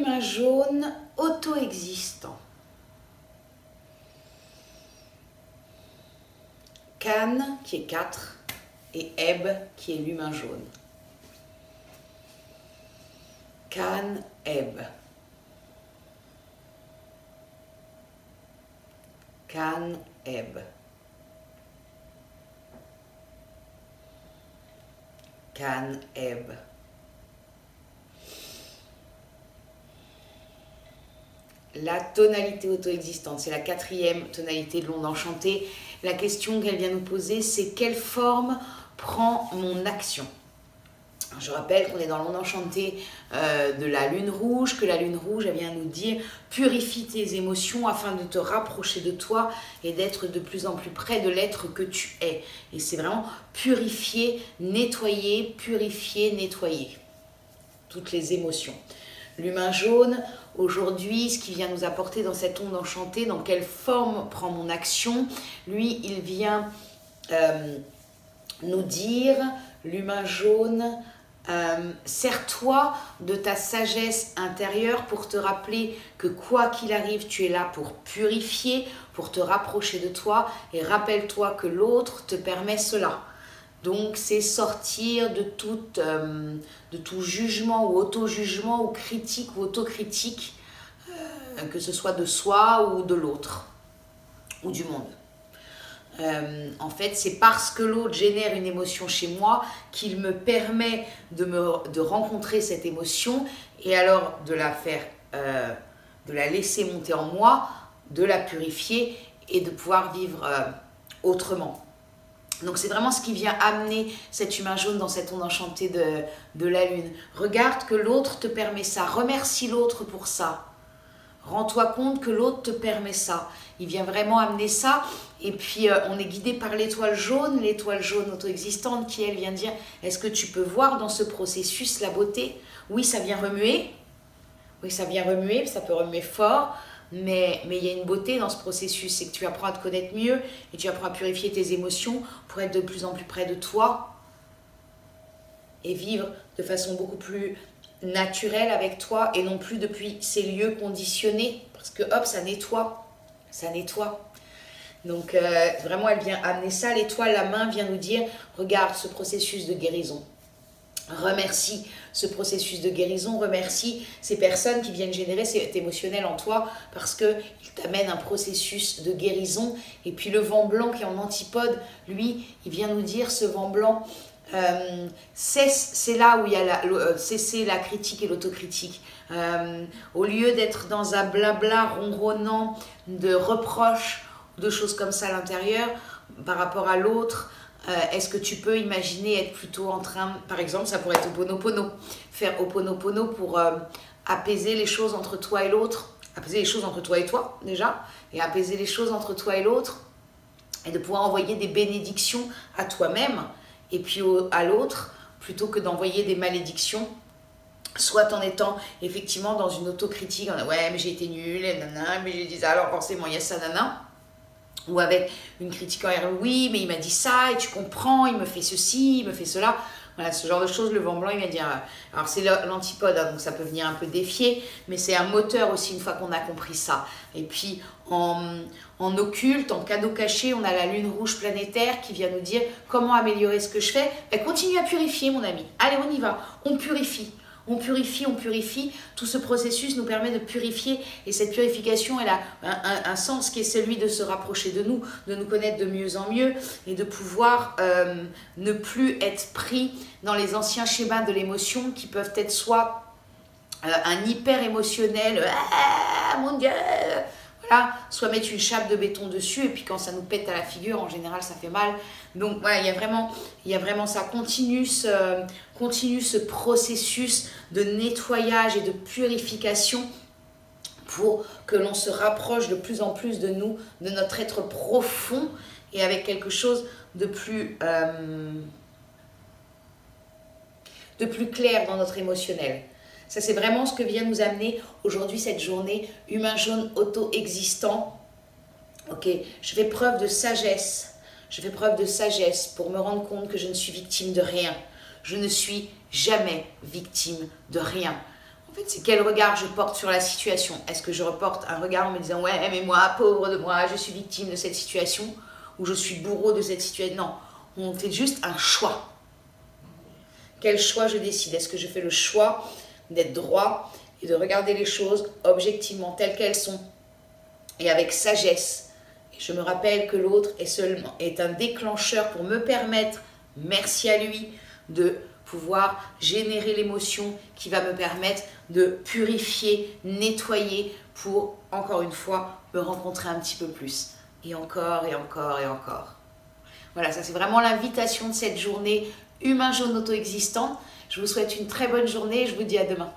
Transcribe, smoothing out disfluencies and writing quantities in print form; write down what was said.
l'humain jaune auto-existant. Can qui est 4 et Eb qui est l'humain jaune. Can, Eb. Can, Eb. Can, Eb. La tonalité auto-existante, c'est la 4e tonalité de l'onde enchantée. La question qu'elle vient nous poser, c'est quelle forme prend mon action? Je rappelle qu'on est dans l'onde enchantée de la lune rouge, que la lune rouge, elle vient nous dire purifie tes émotions afin de te rapprocher de toi et d'être de plus en plus près de l'être que tu es. Et c'est vraiment purifier, nettoyer, toutes les émotions. L'humain jaune, aujourd'hui, ce qu'il vient nous apporter dans cette onde enchantée, dans quelle forme prend mon action? Lui, il vient nous dire, l'humain jaune, sers-toi de ta sagesse intérieure pour te rappeler que quoi qu'il arrive, tu es là pour purifier, pour te rapprocher de toi, et rappelle-toi que l'autre te permet cela. Donc c'est sortir de tout jugement ou auto-jugement ou critique ou autocritique, que ce soit de soi ou de l'autre ou du monde. En fait, c'est parce que l'autre génère une émotion chez moi qu'il me permet de rencontrer cette émotion et alors de la laisser monter en moi, de la purifier et de pouvoir vivre autrement. Donc c'est vraiment ce qui vient amener cet humain jaune dans cette onde enchantée de la lune. Regarde que l'autre te permet ça, remercie l'autre pour ça. Rends-toi compte que l'autre te permet ça. Il vient vraiment amener ça. Et puis, on est guidé par l'étoile jaune auto-existante qui, elle, vient dire, est-ce que tu peux voir dans ce processus la beauté? Oui, ça vient remuer. Oui, ça vient remuer, ça peut remuer fort. Mais il y a une beauté dans ce processus. C'est que tu apprends à te connaître mieux et tu apprends à purifier tes émotions pour être de plus en plus près de toi et vivre de façon beaucoup plus naturel avec toi et non plus depuis ces lieux conditionnés parce que hop, ça nettoie. Donc vraiment elle vient amener ça, l'étoile, la main vient nous dire regarde ce processus de guérison, remercie ce processus de guérison, remercie ces personnes qui viennent générer cet émotionnel en toi parce qu'ils t'amènent un processus de guérison. Et puis le vent blanc qui est en antipode, lui, il vient nous dire ce vent blanc, c'est là où il y a cesser la critique et l'autocritique. Au lieu d'être dans un blabla ronronnant de reproches, de choses comme ça à l'intérieur par rapport à l'autre, est-ce que tu peux imaginer être plutôt en train, par exemple, ça pourrait être Ho'oponopono, faire Ho'oponopono pour apaiser les choses entre toi et l'autre, apaiser les choses entre toi et toi déjà, et apaiser les choses entre toi et l'autre, et de pouvoir envoyer des bénédictions à toi-même et puis à l'autre, plutôt que d'envoyer des malédictions, soit en étant effectivement dans une autocritique, ouais mais j'ai été nulle, nanana, mais j'ai dit ça, alors forcément il y a ça, nanana, ou avec une critique envers oui mais il m'a dit ça et tu comprends, il me fait ceci, il me fait cela. Voilà, ce genre de choses, le vent blanc, il va dire... Alors, c'est l'antipode, hein, donc ça peut venir un peu défier, mais c'est un moteur aussi une fois qu'on a compris ça. Et puis, en occulte, en cadeau caché, on a la lune rouge planétaire qui vient nous dire comment améliorer ce que je fais. Ben, continue à purifier, mon ami. Allez, on y va. On purifie. On purifie, on purifie. Tout ce processus nous permet de purifier. Et cette purification, elle a un sens qui est celui de se rapprocher de nous connaître de mieux en mieux et de pouvoir ne plus être pris dans les anciens schémas de l'émotion qui peuvent être soit un hyper émotionnel, ah, mon Dieu, voilà, soit mettre une chape de béton dessus et puis quand ça nous pète à la figure, en général, ça fait mal. Donc voilà, il y a vraiment ça, continue ce processus de nettoyage et de purification pour que l'on se rapproche de plus en plus de nous, de notre être profond et avec quelque chose de plus clair dans notre émotionnel. Ça, c'est vraiment ce que vient nous amener aujourd'hui cette journée humain jaune auto-existant. Ok, je fais preuve de sagesse. Je fais preuve de sagesse pour me rendre compte que je ne suis victime de rien. Je ne suis jamais victime de rien. En En fait, c'est quel regard je porte sur la situation. Est-ce que je reporte un regard en me disant « Ouais, mais moi, pauvre de moi, je suis victime de cette situation » ou « Je suis bourreau de cette situation ». Non, on fait juste un choix. Quel choix je décide? Est-ce que je fais le choix d'être droit et de regarder les choses objectivement telles qu'elles sont et avec sagesse? Et je me rappelle que l'autre est un déclencheur pour me permettre, merci à lui, de pouvoir générer l'émotion qui va me permettre de purifier, nettoyer pour, encore une fois, me rencontrer un petit peu plus. Et encore, et encore, et encore. Voilà, ça c'est vraiment l'invitation de cette journée Humain Jaune auto-existant. Je vous souhaite une très bonne journée et je vous dis à demain.